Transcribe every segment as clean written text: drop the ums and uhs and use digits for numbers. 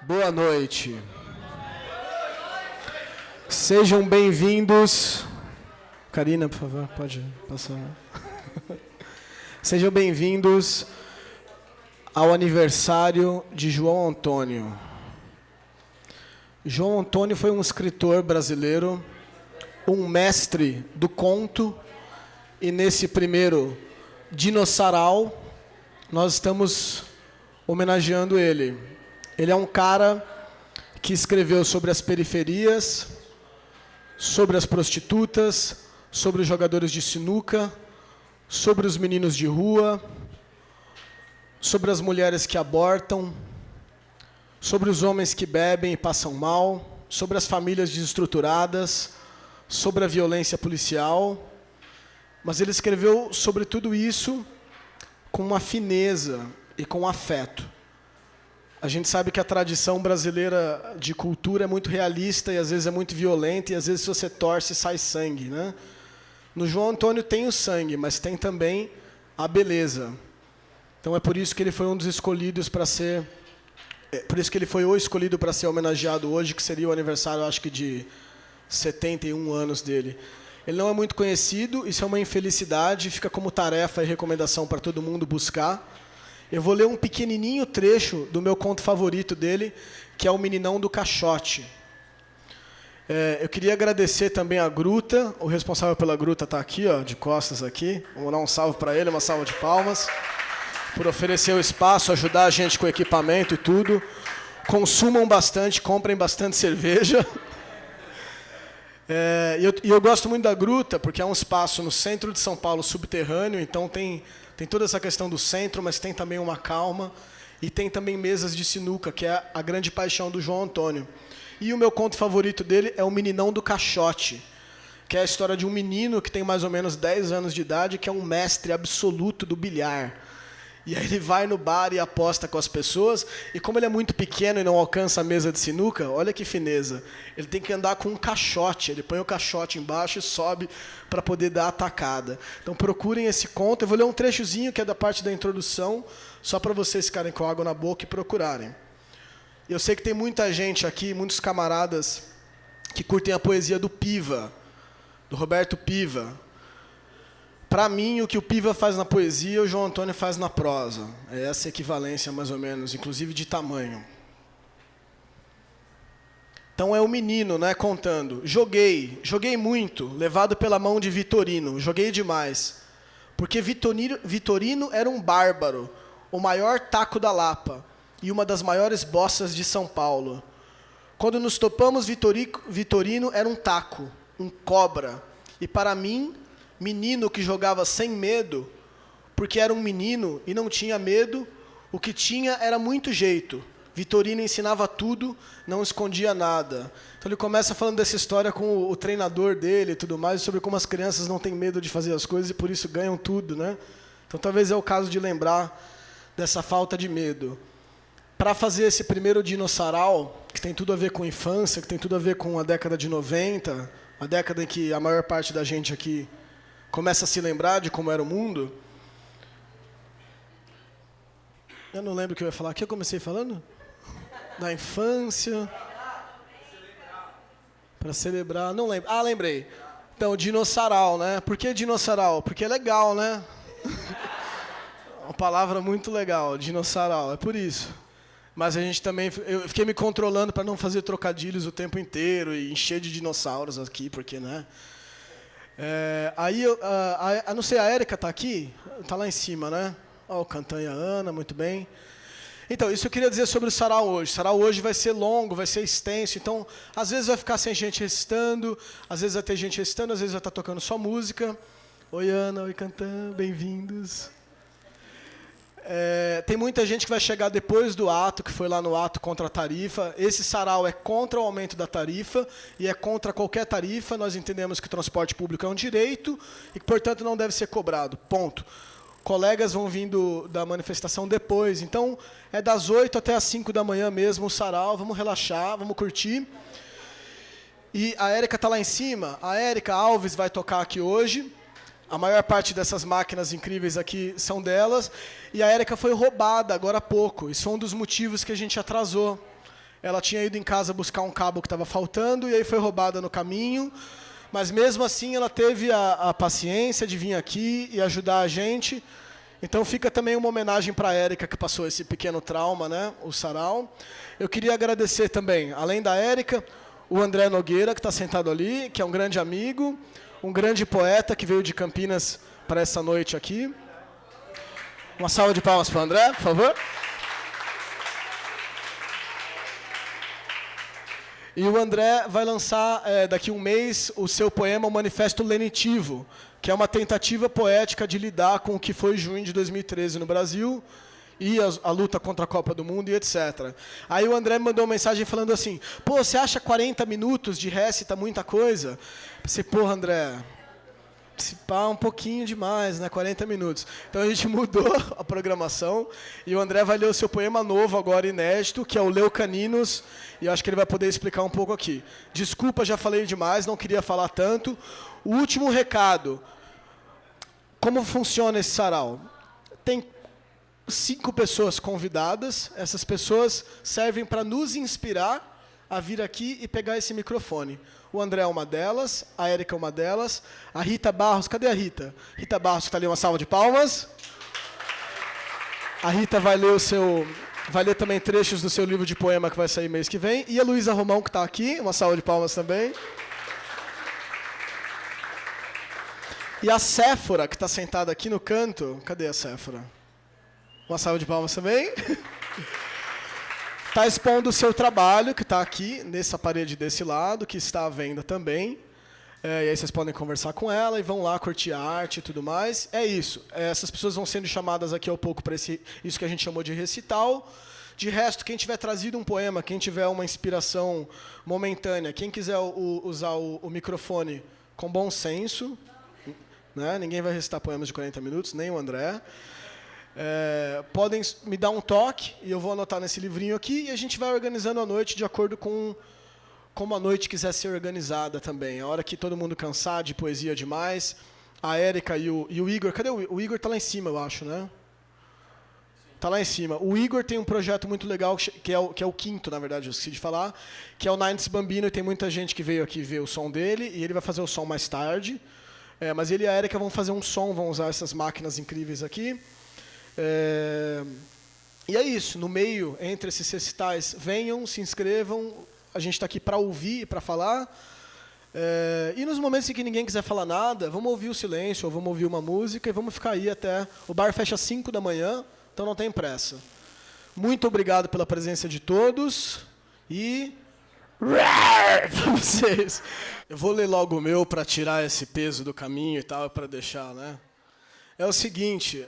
Boa noite. Sejam bem-vindos. Karina, por favor, pode passar. Sejam bem-vindos ao aniversário de João Antônio. João Antônio foi um escritor brasileiro, um mestre do conto, e nesse primeiro dinossaural nós estamos homenageando ele. Ele é um cara que escreveu sobre as periferias, sobre as prostitutas, sobre os jogadores de sinuca, sobre os meninos de rua, sobre as mulheres que abortam, sobre os homens que bebem e passam mal, sobre as famílias desestruturadas, sobre a violência policial. Mas ele escreveu sobre tudo isso com uma fineza e com afeto. A gente sabe que a tradição brasileira de cultura é muito realista e às vezes é muito violenta e às vezes se você torce sai sangue, né? No João Antônio tem o sangue, mas tem também a beleza. Então é por isso que ele foi um dos escolhidos para ser, por isso que ele foi o escolhido para ser homenageado hoje, que seria o aniversário, acho que de 71 anos dele. Ele não é muito conhecido, isso é uma infelicidade, fica como tarefa e recomendação para todo mundo buscar. Eu vou ler um pequenininho trecho do meu conto favorito dele, que é O Meninão do Caixote. Eu queria agradecer também a Gruta, o responsável pela Gruta está aqui, ó, de costas aqui. Vamos dar um salve para ele, uma salva de palmas, por oferecer o espaço, ajudar a gente com o equipamento e tudo. Consumam bastante, comprem bastante cerveja. E eu gosto muito da Gruta, porque é um espaço no centro de São Paulo, subterrâneo, então tem toda essa questão do centro, mas tem também uma calma, e tem também mesas de sinuca, que é a grande paixão do João Antônio. E o meu conto favorito dele é O Meninão do Caixote, que é a história de um menino que tem mais ou menos 10 anos de idade, que é um mestre absoluto do bilhar. E aí ele vai no bar e aposta com as pessoas, e como ele é muito pequeno e não alcança a mesa de sinuca, olha que fineza, ele tem que andar com um caixote, ele põe o caixote embaixo e sobe para poder dar a tacada. Então procurem esse conto, eu vou ler um trechozinho que é da parte da introdução, só para vocês ficarem com água na boca e procurarem. Eu sei que tem muita gente aqui, muitos camaradas, que curtem a poesia do Piva, do Roberto Piva. Para mim, o que o Piva faz na poesia, o João Antônio faz na prosa. É essa equivalência, mais ou menos, inclusive de tamanho. Então é o menino, né, contando. Joguei muito, levado pela mão de Vitorino. Joguei demais. Porque Vitorino era um bárbaro, o maior taco da Lapa e uma das maiores bossas de São Paulo. Quando nos topamos, Vitorino era um taco, um cobra. E para mim, menino que jogava sem medo, porque era um menino e não tinha medo, o que tinha era muito jeito. Vitorino ensinava tudo, não escondia nada. Então ele começa falando dessa história com o treinador dele e tudo mais, sobre como as crianças não têm medo de fazer as coisas e por isso ganham tudo, né? Então talvez é o caso de lembrar dessa falta de medo. Para fazer esse primeiro dinossaural, que tem tudo a ver com infância, que tem tudo a ver com a década de 90, a década em que a maior parte da gente aqui começa a se lembrar de como era o mundo. Eu não lembro o que eu ia falar. O que eu comecei falando? Da infância. Para celebrar. Não lembro. Ah, lembrei. Então, dinossaural, né? Por que dinossaural? Porque é legal, né? Uma palavra muito legal, dinossaural. É por isso. Mas a gente também... Eu fiquei me controlando para não fazer trocadilhos o tempo inteiro e encher de dinossauros aqui, porque, né? Não sei, a Érica está aqui? Está lá em cima, né? Ó, o Cantanha Ana, muito bem. Então, isso eu queria dizer sobre o sarau hoje. O sarau hoje vai ser longo, vai ser extenso, então, às vezes vai ficar sem gente recitando, às vezes vai ter gente recitando, às vezes vai estar tocando só música. Oi, Ana, oi, Cantanha, bem-vindos. Tem muita gente que vai chegar depois do ato, que foi lá no ato contra a tarifa. Esse sarau é contra o aumento da tarifa e é contra qualquer tarifa. Nós entendemos que o transporte público é um direito e que, portanto, não deve ser cobrado. Ponto. Colegas vão vindo da manifestação depois. Então, é das 8 até as 5 da manhã mesmo o sarau. Vamos relaxar, vamos curtir. E a Érica está lá em cima. A Érica Alves vai tocar aqui hoje. A maior parte dessas máquinas incríveis aqui são delas. E a Érica foi roubada agora há pouco. Isso foi um dos motivos que a gente atrasou. ela tinha ido em casa buscar um cabo que estava faltando e aí foi roubada no caminho. Mas mesmo assim ela teve a paciência de vir aqui e ajudar a gente. Então fica também uma homenagem para a Érica, que passou esse pequeno trauma, né, o sarau. Eu queria agradecer também, além da Érica, o André Nogueira, que está sentado ali, que é um grande amigo, um grande poeta que veio de Campinas para essa noite aqui. Uma salva de palmas para o André, por favor. E o André vai lançar, daqui a um mês, o seu poema, o Manifesto Lenitivo, que é uma tentativa poética de lidar com o que foi junho de 2013 no Brasil e a luta contra a Copa do Mundo e etc. Aí o André me mandou uma mensagem falando assim, pô, você acha 40 minutos de récita muita coisa? Eu pensei, porra, André, se pá, um pouquinho demais, né? 40 minutos. Então a gente mudou a programação e o André vai ler o seu poema novo agora, inédito, que é o Leucaninos, e eu acho que ele vai poder explicar um pouco aqui. Desculpa, já falei demais, não queria falar tanto. O último recado. Como funciona esse sarau? Tem 5 pessoas convidadas. Essas pessoas servem para nos inspirar a vir aqui e pegar esse microfone. O André é uma delas, a Érica é uma delas, a Rita Barros, cadê a Rita? Rita Barros, que está ali, uma salva de palmas. A Rita vai ler também trechos do seu livro de poema que vai sair mês que vem. E a Luísa Romão, que está aqui, uma salva de palmas também. E a Séfora, que está sentada aqui no canto. Cadê a Séfora? Uma salva de palmas também. Está expondo o seu trabalho, que está aqui, nessa parede desse lado, que está à venda também. E aí vocês podem conversar com ela e vão lá curtir a arte e tudo mais. É isso. Essas pessoas vão sendo chamadas aqui ao pouco para isso que a gente chamou de recital. De resto, quem tiver trazido um poema, quem tiver uma inspiração momentânea, quem quiser usar o microfone com bom senso, né? Ninguém vai recitar poemas de 40 minutos, nem o André. Podem me dar um toque e eu vou anotar nesse livrinho aqui e a gente vai organizando a noite de acordo com como a noite quiser ser organizada também. A hora que todo mundo cansar de poesia demais, a Érica e o Igor... Cadê o Igor? O Igor está lá em cima, eu acho, né? Está lá em cima. O Igor tem um projeto muito legal, que é o quinto, na verdade, eu esqueci de falar, que é o Nineties Bambino, e tem muita gente que veio aqui ver o som dele, e ele vai fazer o som mais tarde. Mas ele e a Érica vão fazer um som, vão usar essas máquinas incríveis aqui. E é isso. No meio, entre esses recitais, venham, se inscrevam. A gente está aqui para ouvir e para falar. E nos momentos em que ninguém quiser falar nada, vamos ouvir o silêncio, ou vamos ouvir uma música, e vamos ficar aí até... O bar fecha às 5 da manhã, então não tem pressa. Muito obrigado pela presença de todos. E... para vocês. Eu vou ler logo o meu para tirar esse peso do caminho e tal, para deixar, né? É o seguinte,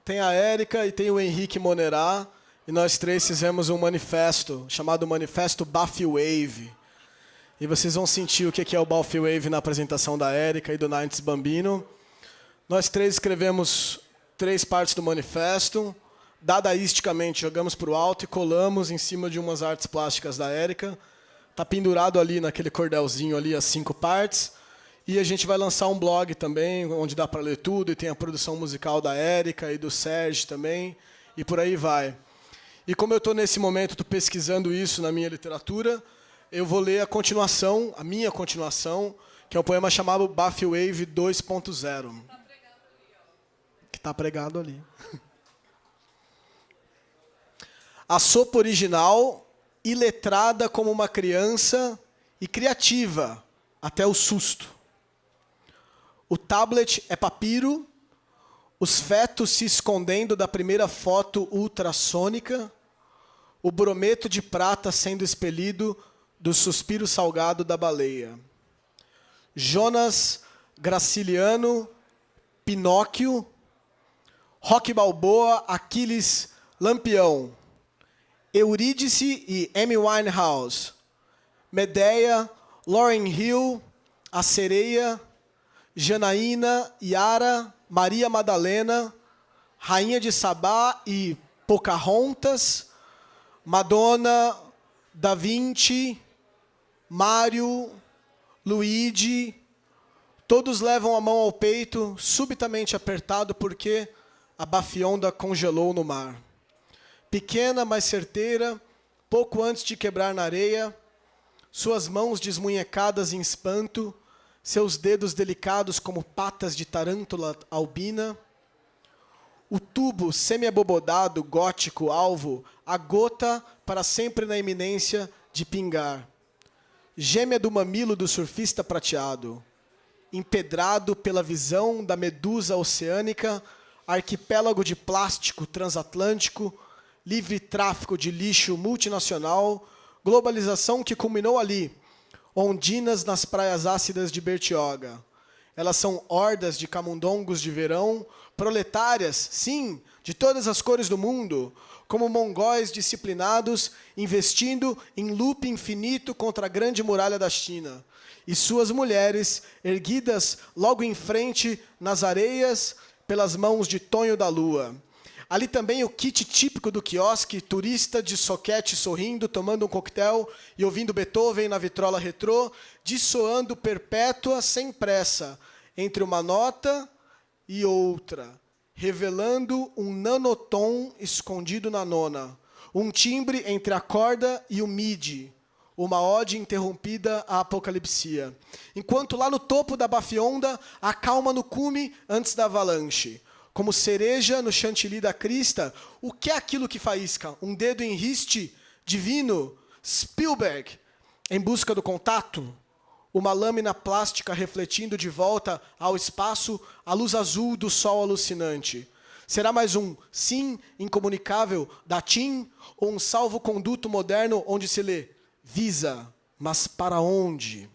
tem a Érica e tem o Henrique Monerá, e nós três fizemos um manifesto, chamado Manifesto Buffy Wave. E vocês vão sentir o que é o Buffy Wave na apresentação da Érica e do Nineties Bambino. Nós três escrevemos 3 partes do manifesto, dadaísticamente jogamos para o alto e colamos em cima de umas artes plásticas da Érica. Está pendurado ali naquele cordelzinho ali as 5 partes. E a gente vai lançar um blog também, onde dá para ler tudo, e tem a produção musical da Érica e do Sérgio também, e por aí vai. E como eu estou nesse momento, estou pesquisando isso na minha literatura, eu vou ler a continuação, a minha continuação, que é um poema chamado Buffy Wave 2.0. Que está pregado ali. A sopa original, iletrada como uma criança e criativa, até o susto. O tablet é papiro, os fetos se escondendo da primeira foto ultrassônica, o brometo de prata sendo expelido do suspiro salgado da baleia. Jonas Graciliano, Pinóquio, Rocky Balboa, Aquiles Lampião, Eurídice e Amy Winehouse, Medea, Lauryn Hill, A Sereia, Janaína, Yara, Maria Madalena, Rainha de Sabá e Pocahontas, Madonna, Da Vinci, Mário, Luigi, todos levam a mão ao peito, subitamente apertado, porque a bafionda congelou no mar. Pequena, mas certeira, pouco antes de quebrar na areia, suas mãos desmunhecadas em espanto, seus dedos delicados como patas de tarântula albina, o tubo semi-abobodado, gótico, alvo, a gota para sempre na iminência de pingar. Gêmea do mamilo do surfista prateado, empedrado pela visão da medusa oceânica, arquipélago de plástico transatlântico, livre tráfico de lixo multinacional, globalização que culminou ali, ondinas nas praias ácidas de Bertioga. Elas são hordas de camundongos de verão, proletárias, sim, de todas as cores do mundo, como mongóis disciplinados, investindo em loop infinito contra a grande muralha da China. E suas mulheres, erguidas logo em frente, nas areias, pelas mãos de Tonho da Lua. Ali também o kit típico do quiosque, turista de soquete sorrindo, tomando um coquetel e ouvindo Beethoven na vitrola retrô, dissoando perpétua sem pressa, entre uma nota e outra, revelando um nanotom escondido na nona, um timbre entre a corda e o midi, uma ode interrompida à apocalipsia. Enquanto lá no topo da bafionda, a calma no cume antes da avalanche. Como cereja no chantilly da crista, o que é aquilo que faísca? Um dedo em riste divino? Spielberg, em busca do contato? Uma lâmina plástica refletindo de volta ao espaço a luz azul do sol alucinante. Será mais um sim incomunicável da TIM ou um salvo-conduto moderno onde se lê Visa, mas para onde?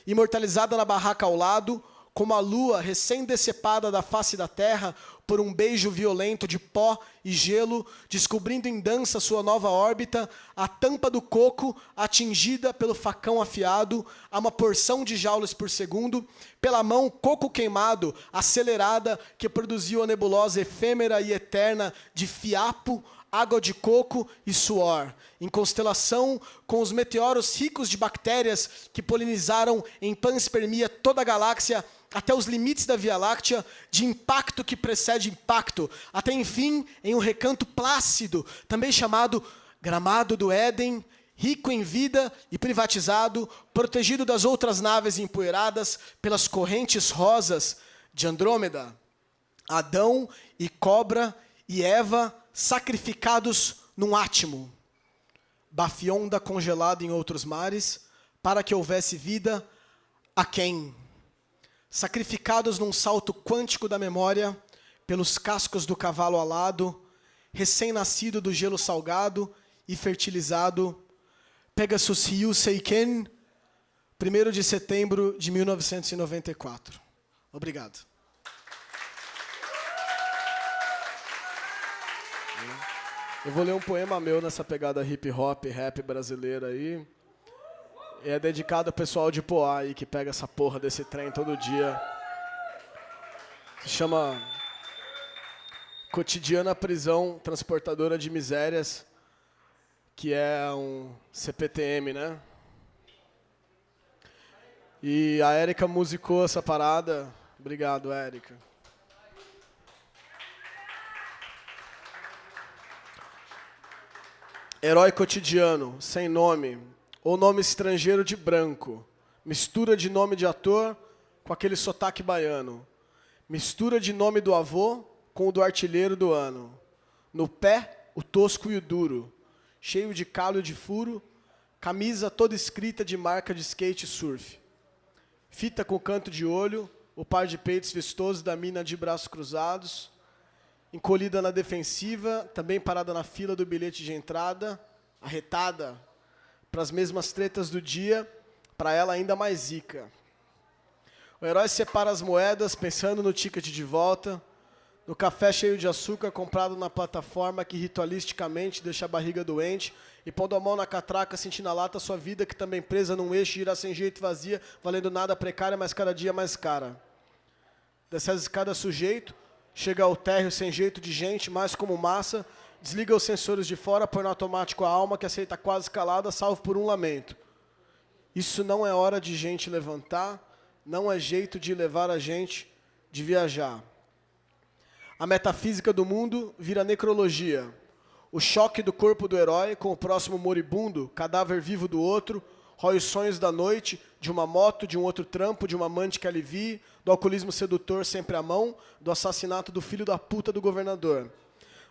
Imortalizada na barraca ao lado, como a lua recém-decepada da face da terra por um beijo violento de pó e gelo, descobrindo em dança sua nova órbita, a tampa do coco atingida pelo facão afiado a uma porção de joules por segundo, pela mão coco queimado, acelerada, que produziu a nebulosa efêmera e eterna de fiapo, água de coco e suor, em constelação com os meteoros ricos de bactérias que polinizaram em panspermia toda a galáxia, até os limites da Via Láctea, de impacto que precede impacto, até, enfim, em um recanto plácido, também chamado Gramado do Éden, rico em vida e privatizado, protegido das outras naves empoeiradas pelas correntes rosas de Andrômeda. Adão e Cobra e Eva sacrificados num átimo. Bafionda congelada em outros mares, para que houvesse vida a quem? Sacrificados num salto quântico da memória, pelos cascos do cavalo alado, recém-nascido do gelo salgado e fertilizado, Pegasus Ryu Seiken, 1º de setembro de 1994. Obrigado. Eu vou ler um poema meu nessa pegada hip hop, rap brasileira aí. E é dedicado ao pessoal de Poá aí, que pega essa porra desse trem todo dia. Se chama Cotidiana Prisão Transportadora de Misérias, que é um CPTM, né? E a Érica musicou essa parada. Obrigado, Érica. Herói cotidiano, sem nome, ou nome estrangeiro de branco, mistura de nome de ator com aquele sotaque baiano, mistura de nome do avô com o do artilheiro do ano, no pé, o tosco e o duro, cheio de calo e de furo, camisa toda escrita de marca de skate e surf, fita com canto de olho, o par de peitos vistosos da mina de braços cruzados, encolhida na defensiva, também parada na fila do bilhete de entrada, arretada para as mesmas tretas do dia, para ela ainda mais zica. O herói separa as moedas, pensando no ticket de volta, no café cheio de açúcar comprado na plataforma que ritualisticamente deixa a barriga doente, e pondo a mão na catraca, sentindo na lata sua vida que também presa num eixo, gira sem jeito vazia, valendo nada precária, mas cada dia mais cara. Desce as escadas sujeito, chega ao térreo sem jeito de gente, mais como massa, desliga os sensores de fora, põe no automático a alma que aceita quase calada, salvo por um lamento. Isso não é hora de gente levantar, não é jeito de levar a gente de viajar. A metafísica do mundo vira necrologia. O choque do corpo do herói com o próximo moribundo, cadáver vivo do outro, rói os sonhos da noite, de uma moto, de um outro trampo, de uma amante que alivie, do alcoolismo sedutor sempre à mão, do assassinato do filho da puta do governador.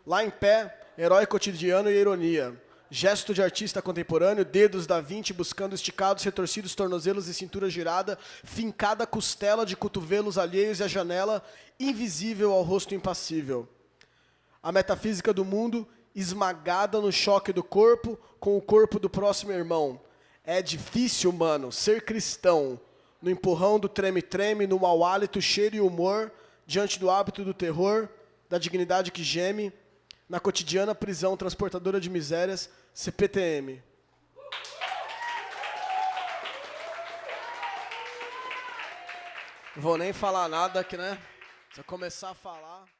Lá em pé, herói cotidiano e ironia. Gesto de artista contemporâneo, dedos da Vinci buscando esticados, retorcidos, tornozelos e cintura girada, fincada costela de cotovelos alheios e a janela invisível ao rosto impassível. A metafísica do mundo esmagada no choque do corpo com o corpo do próximo irmão. É difícil, mano, ser cristão. No empurrão do treme-treme, no mau hálito, cheiro e humor, diante do hábito do terror, da dignidade que geme, na cotidiana prisão transportadora de misérias, CPTM. Não vou nem falar nada que, né? Se eu começar a falar...